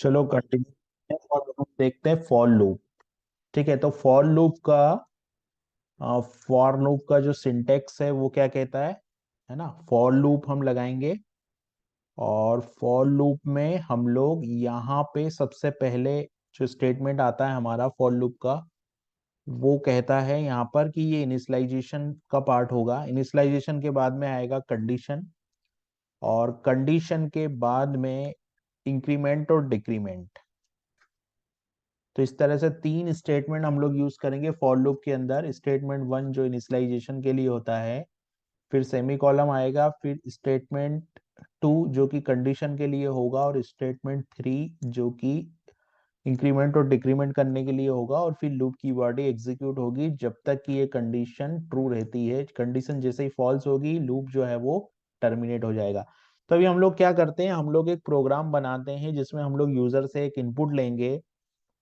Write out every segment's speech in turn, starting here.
चलो कंटिन्यू और हम देखते हैं फॉर लूप। ठीक है, तो फॉर लूप का जो सिंटेक्स है वो क्या कहता है ना। फॉर लूप हम लगाएंगे और फॉर लूप में हम लोग यहाँ पे सबसे पहले जो स्टेटमेंट आता है हमारा फॉर लूप का, वो कहता है यहाँ पर कि ये इनिशियलाइजेशन का पार्ट होगा। इनिशियलाइजेशन के बाद में आएगा कंडीशन, और कंडीशन के बाद में इंक्रीमेंट और डिक्रीमेंट। तो इस तरह से तीन स्टेटमेंट हम लोग यूज करेंगे फॉर लूप के अंदर। स्टेटमेंट वन जो इनिशियलाइजेशन के लिए होता है, फिर सेमी कॉलम आएगा, फिर स्टेटमेंट टू जो कि कंडीशन के लिए होगा, और स्टेटमेंट थ्री जो कि इंक्रीमेंट और डिक्रीमेंट करने के लिए होगा। और फिर लूप की बॉडी एग्जीक्यूट होगी जब तक कि ये कंडीशन ट्रू रहती है। कंडीशन जैसे ही फॉल्स होगी, लूप जो है वो टर्मिनेट हो जाएगा। तो अभी हम लोग क्या करते हैं, हम लोग एक प्रोग्राम बनाते हैं जिसमें हम लोग यूजर से एक इनपुट लेंगे।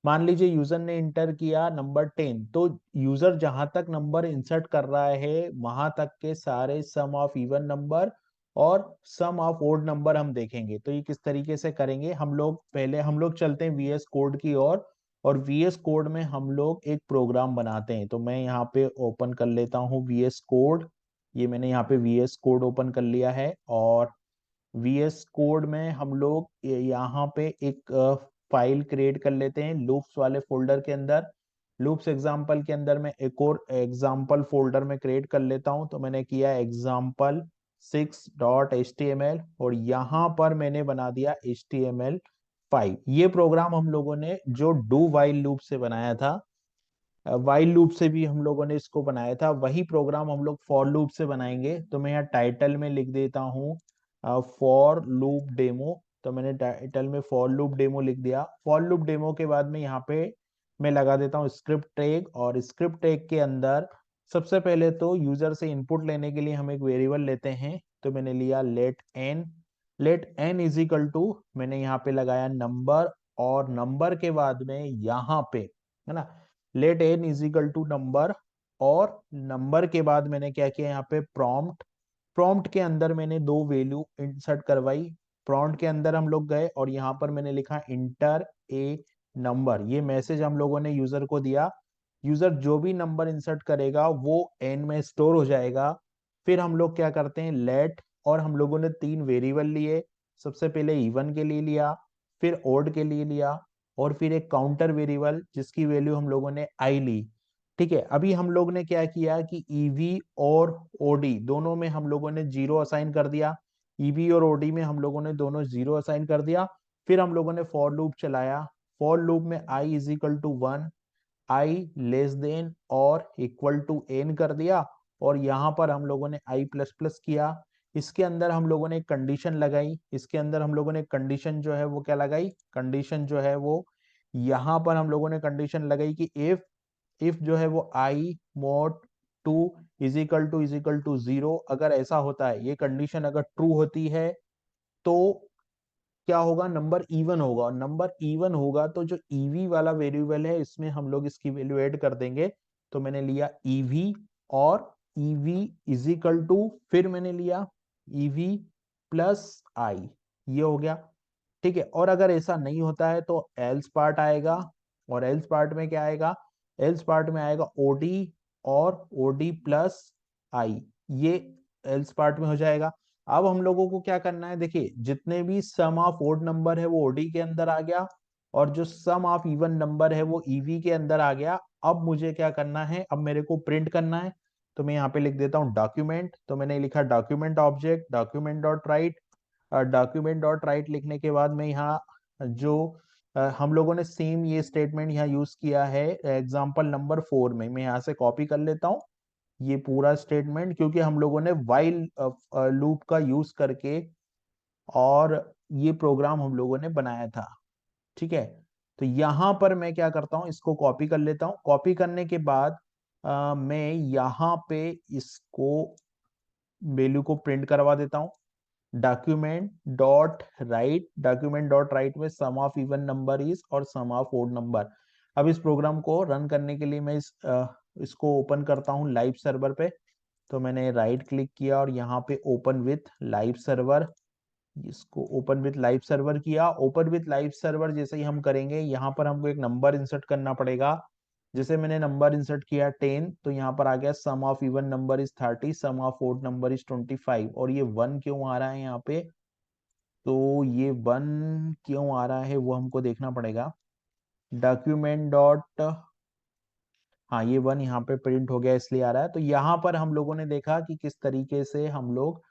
मान लीजिए यूजर ने इंटर किया नंबर 10, तो यूजर जहां तक नंबर इंसर्ट कर रहा है वहां तक के सारे सम ऑफ इवन नंबर और सम ऑफ ओड नंबर हम देखेंगे। तो ये किस तरीके से करेंगे, हम लोग चलते हैं वीएस कोड की ओर। और वीएस कोड में हम लोग एक प्रोग्राम बनाते हैं। तो मैं यहाँ पे ओपन कर लेता हूँ वीएस कोड। ये मैंने यहाँ पे वीएस कोड ओपन कर लिया है, और वीएस कोड में हम लोग यहाँ पे एक फाइल क्रिएट कर लेते हैं लूप्स वाले फोल्डर के अंदर। लूप्स एग्जाम्पल के अंदर मैं एक और एग्जाम्पल फोल्डर में क्रिएट कर लेता हूं। तो मैंने किया एग्जाम्पल 6.html, और यहाँ पर मैंने बना दिया HTML5। ये प्रोग्राम हम लोगों ने जो डू वाइल लूप से बनाया था, वाइल लूप से भी हम लोगों ने इसको बनाया था, वही प्रोग्राम हम लोग फॉर लूप से बनाएंगे। तो मैं यहाँ टाइटल में लिख देता हूँ फॉर लूप डेमो। तो मैंने टाइटल में फॉर लूप डेमो लिख दिया। फॉर लूप डेमो के बाद में यहाँ पे मैं लगा देता हूँ स्क्रिप्ट टैग, और स्क्रिप्ट टैग के अंदर सबसे पहले तो यूजर से इनपुट लेने के लिए हम एक वेरिएबल लेते हैं। तो मैंने लिया let N is equal to, मैंने यहाँ पे लगाया नंबर, और नंबर के बाद में यहाँ पे है ना let N is equal to number. और नंबर के बाद मैंने क्या किया, यहाँ पे प्रॉम्प्ट के अंदर मैंने दो वैल्यू इंसर्ट करवाई। प्रॉम्प्ट के अंदर हम लोग गए और यहाँ पर मैंने लिखा इंटर ए नंबर। ये मैसेज हम लोगों ने यूजर को दिया। यूजर जो भी नंबर इंसर्ट करेगा वो एन में स्टोर हो जाएगा। फिर हम लोग क्या करते हैं, लेट, और हम लोगों ने तीन वेरिएबल लिए। सबसे पहले इवन के लिए लिया, फिर ओड के लिए लिया, और फिर एक काउंटर वेरिएबल जिसकी वैल्यू हम लोगों ने आई ली। ठीक है, अभी हम लोग ने क्या किया कि ईवी और ओडी दोनों में हम लोगों ने जीरो असाइन कर दिया। ईवी और ओडी में हम लोगों ने दोनों जीरो असाइन कर दिया। फिर हम लोगों ने फॉर लूप चलाया। फॉर लूप में i is equal to one, i less than or equal to n कर दिया, और यहाँ पर हम लोगों ने आई प्लस प्लस किया। इसके अंदर हम लोगों ने कंडीशन लगाई। इसके अंदर हम लोगों ने कंडीशन जो है वो क्या लगाई, कंडीशन जो है वो यहाँ पर हम लोगों ने कंडीशन लगाई कि इफ जो है वो i mod two is equal to zero, अगर ऐसा होता है, ये कंडीशन अगर ट्रू होती है तो क्या होगा, नंबर इवन होगा। और नंबर इवन होगा तो जो ईवी वाला वेरिएबल है इसमें हम लोग इसकी वैल्यू ऐड कर देंगे। तो मैंने लिया ईवी, और ईवी इज इक्वल टू, फिर मैंने लिया ईवी प्लस आई। ये हो गया। ठीक है, और अगर ऐसा नहीं होता है तो एल्स पार्ट आएगा। और एल्स पार्ट में क्या आएगा, एल्स पार्ट में आएगा ओडी और ओडी प्लस आई। ये एल्स पार्ट में हो जाएगा। अब हम लोगों को क्या करना है, देखिए जितने भी सम ऑफ ओड नंबर है वो ओडी के अंदर आ गया, और जो सम ऑफ इवन नंबर है वो ईवी के अंदर आ गया। अब मुझे क्या करना है, अब मेरे को प्रिंट करना है। तो मैं यहाँ पे लिख देता हूँ डॉक्यूमेंट। तो मैंने लिखा document object document dot right. Document dot right लिखने के बाद में यहाँ जो हम लोगों ने सेम ये स्टेटमेंट यहाँ यूज किया है एग्जाम्पल नंबर 4 में, मैं यहाँ से कॉपी कर लेता हूँ ये पूरा स्टेटमेंट, क्योंकि हम लोगों ने वाइल लूप का यूज करके और ये प्रोग्राम हम लोगों ने बनाया था। ठीक है, तो यहां पर मैं क्या करता हूं, इसको कॉपी कर लेता हूं। कॉपी करने के बाद मैं यहाँ पे इसको वैल्यू को प्रिंट करवा देता हूं। डॉक्यूमेंट डॉट राइट में सम ऑफ इवन नंबर इज और सम ऑफ ओड नंबर। अब इस प्रोग्राम को रन करने के लिए मैं इसको ओपन करता हूँ लाइव सर्वर पे। तो मैंने राइट क्लिक किया और यहाँ पे ओपन विथ लाइव सर्वर इसको ओपन विथ लाइव सर्वर किया। ओपन विथ लाइव सर्वर जैसे ही हम करेंगे, यहाँ पर हमको एक नंबर इंसर्ट करना पड़ेगा। जैसे मैंने नंबर इंसर्ट किया 10, तो यहाँ पर आ गया sum of even number is 30, sum of odd number is 25। और ये 1 क्यों आ रहा है यहाँ पे, तो ये 1 क्यों आ रहा है वो हमको देखना पड़ेगा। डॉक्यूमेंट डॉट, हाँ ये 1 यहाँ पे प्रिंट हो गया इसलिए आ रहा है। तो यहाँ पर हम लोगों ने देखा कि किस तरीके से हम लोग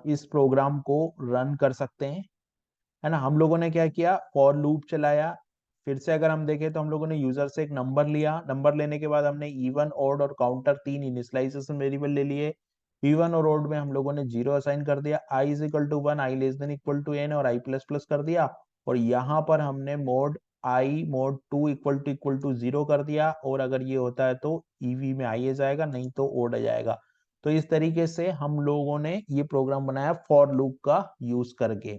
इस प्रोग्राम को रन कर सकते हैं, है ना। हम लोगों ने क्या किया, फॉर लूप चलाया। फिर से अगर हम देखें तो हम लोगों ने यूजर से एक नंबर लिया। नंबर लेने के बाद हमने इवन, ऑड और काउंटर 3 इनिशियलाइजेशन वेरिएबल ले लिए। इवन और ऑड में हम लोगों ने 0 असाइन कर दिया, i is equal to 1, i less than equal to n और आई प्लस प्लस कर दिया। और यहाँ पर हमने mode I mode 2 equal to 0 कर दिया। और अगर ये होता है तो ईवी में आई आ जाएगा, नहीं तो ओड आ जाएगा। तो इस तरीके से हम लोगों ने ये प्रोग्राम बनाया फॉर लूप का यूज करके।